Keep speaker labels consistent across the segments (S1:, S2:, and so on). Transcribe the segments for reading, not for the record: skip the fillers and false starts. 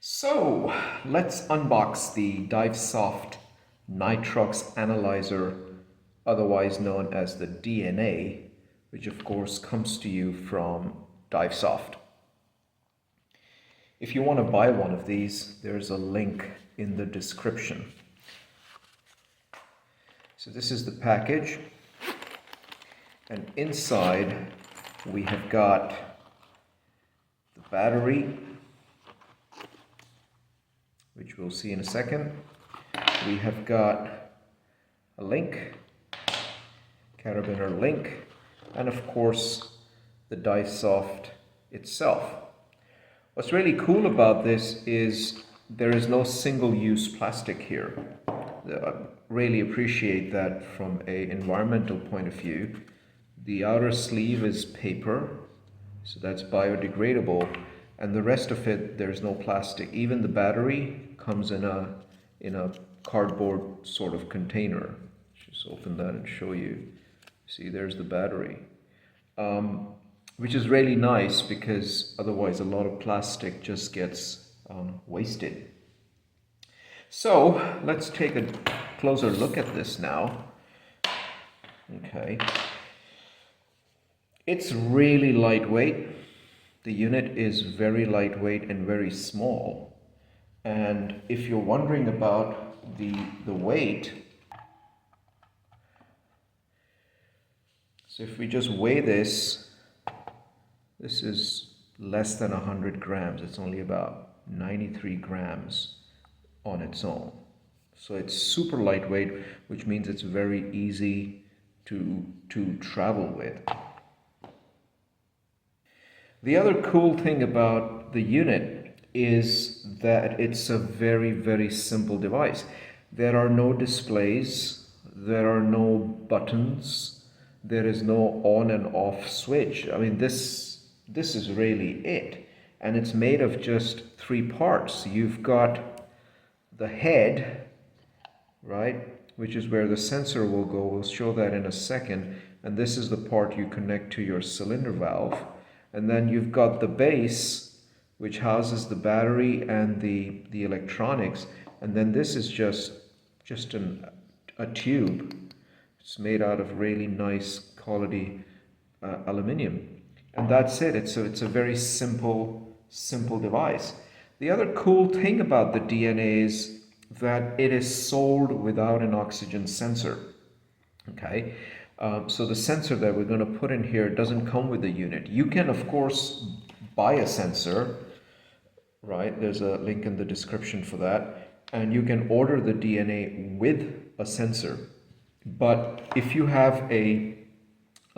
S1: So let's unbox the Divesoft Nitrox Analyzer, otherwise known as the DNA, which of course comes to you from Divesoft. If you want to buy one of these, there's a link in the description. So this is the package, and inside we have got the battery, which we'll see in a second. We have got a link, carabiner link, and of course the Divesoft itself. What's really cool about this is there is no single-use plastic here. I really appreciate that from an environmental point of view. The outer sleeve is paper, so that's biodegradable, and the rest of it, there's no plastic. Even the battery comes in a cardboard sort of container. Just open that and show you. See, there's the battery, which is really nice because otherwise a lot of plastic just gets wasted. So let's take a closer look at this now. Okay, it's really lightweight. The unit is very lightweight and very small. And if you're wondering about the weight, so if we just weigh this, this is less than 100 grams. It's only about 93 grams on its own. So it's super lightweight, which means it's very easy to travel with. The other cool thing about the unit is that it's a very, very simple device. There are no displays, there are no buttons, there is no on and off switch. I mean, this is really it. And it's made of just three parts. You've got the head, right, which is where the sensor will go. We'll show that in a second. And this is the part you connect to your cylinder valve. And then you've got the base, which houses the battery and the electronics. And then this is just a tube. It's made out of really nice quality aluminum. And that's it. It's a very simple device. The other cool thing about the DNA is that it is sold without an oxygen sensor. Okay. So the sensor that we're going to put in here doesn't come with the unit. You can, of course, buy a sensor, right? There's a link in the description for that. And you can order the DNA with a sensor. But if you have a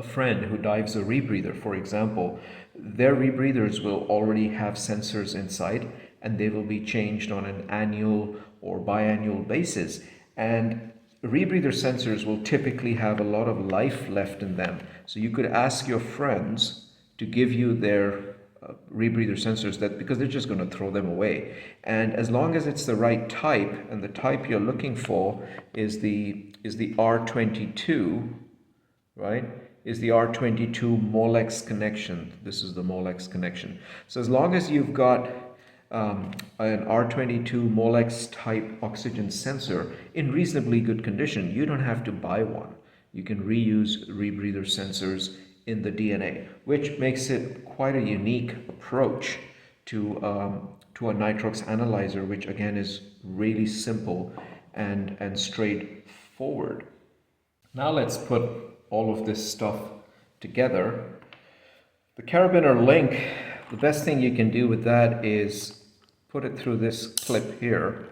S1: friend who dives a rebreather, for example, their rebreathers will already have sensors inside, and they will be changed on an annual or biannual basis. And rebreather sensors will typically have a lot of life left in them. So you could ask your friends to give you their rebreather sensors, that because they're just going to throw them away. And as long as it's the right type, and the type you're looking for is the R22, right? Is the R22 Molex connection. This is the Molex connection. So as long as you've got an R22 Molex type oxygen sensor in reasonably good condition, you don't have to buy one. You can reuse rebreather sensors in the DNA, which makes it quite a unique approach to a Nitrox analyzer, which again is really simple and straightforward. Now let's put all of this stuff together. The carabiner link, the best thing you can do with that is put it through this clip here.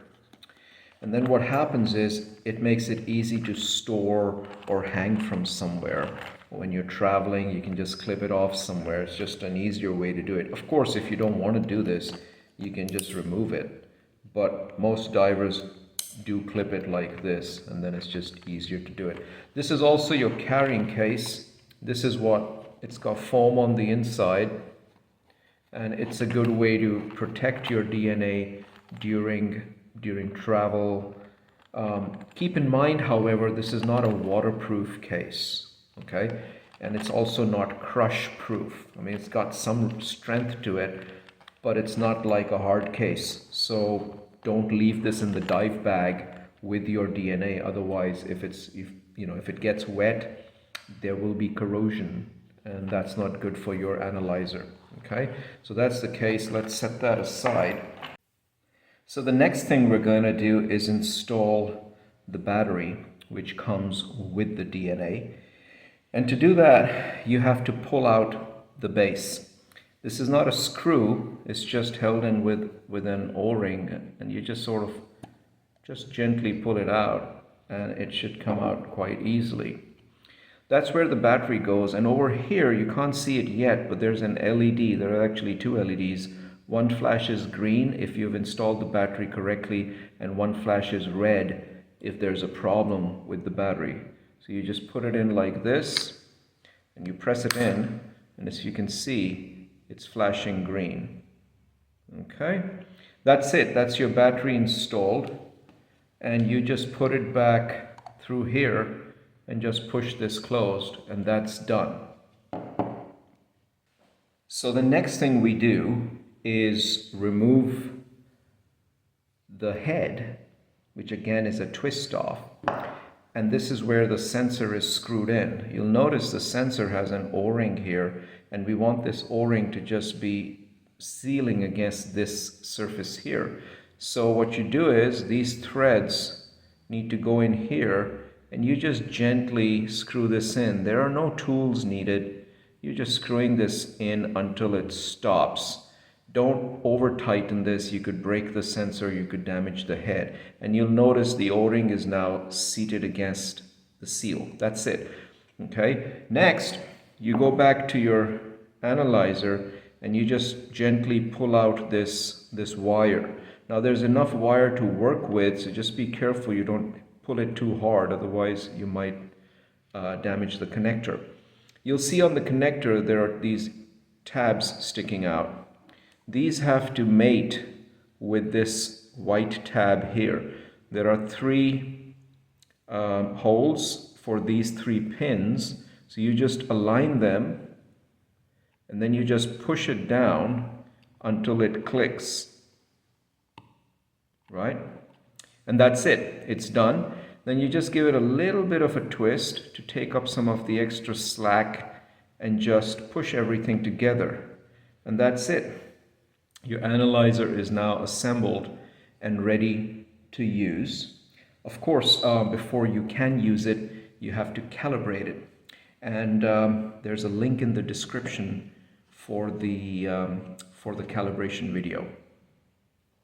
S1: And then what happens is it makes it easy to store or hang from somewhere. When you're traveling, you can just clip it off somewhere. It's just an easier way to do it. Of course, if you don't want to do this, you can just remove it. But most divers do clip it like this, and then it's just easier to do it. This is also your carrying case. This is what, it's got foam on the inside, and it's a good way to protect your DNA during travel. Keep in mind, however, this is not a waterproof case, okay? And it's also not crush proof. I mean, it's got some strength to it, but it's not like a hard case. So don't leave this in the dive bag with your DNA. Otherwise, if it gets wet, there will be corrosion, and that's not good for your analyzer. Okay, so that's the case. Let's set that aside. So the next thing we're going to do is install the battery, which comes with the DNA. And to do that, you have to pull out the base. This is not a screw, it's just held in with an O-ring, and you just sort of just gently pull it out, and it should come out quite easily. That's where the battery goes, and over here you can't see it yet, but there's an LED. There are actually two LEDs. One flashes green if you've installed the battery correctly, and one flashes red if there's a problem with the battery. So you just put it in like this, and you press it in, and as you can see, it's flashing green. Okay, that's it. That's your battery installed, and you just put it back through here and just push this closed, and that's done. So the next thing we do is remove the head, which again is a twist off, and this is where the sensor is screwed in. You'll notice the sensor has an O-ring here, and we want this O-ring to just be sealing against this surface here. So what you do is these threads need to go in here, and you just gently screw this in. There are no tools needed. You're just screwing this in until it stops. Don't over tighten this. You could break the sensor, you could damage the head. And you'll notice the O-ring is now seated against the seal. That's it. Okay. Next, you go back to your analyzer and you just gently pull out this wire. Now there's enough wire to work with, so just be careful you don't pull it too hard, otherwise you might damage the connector. You'll see on the connector there are these tabs sticking out. These have to mate with this white tab here. There are three holes for these three pins, so you just align them and then you just push it down until it clicks, right? And that's it, it's done. Then you just give it a little bit of a twist to take up some of the extra slack and just push everything together. And that's it. Your analyzer is now assembled and ready to use. Of course, before you can use it, you have to calibrate it. And there's a link in the description for the calibration video.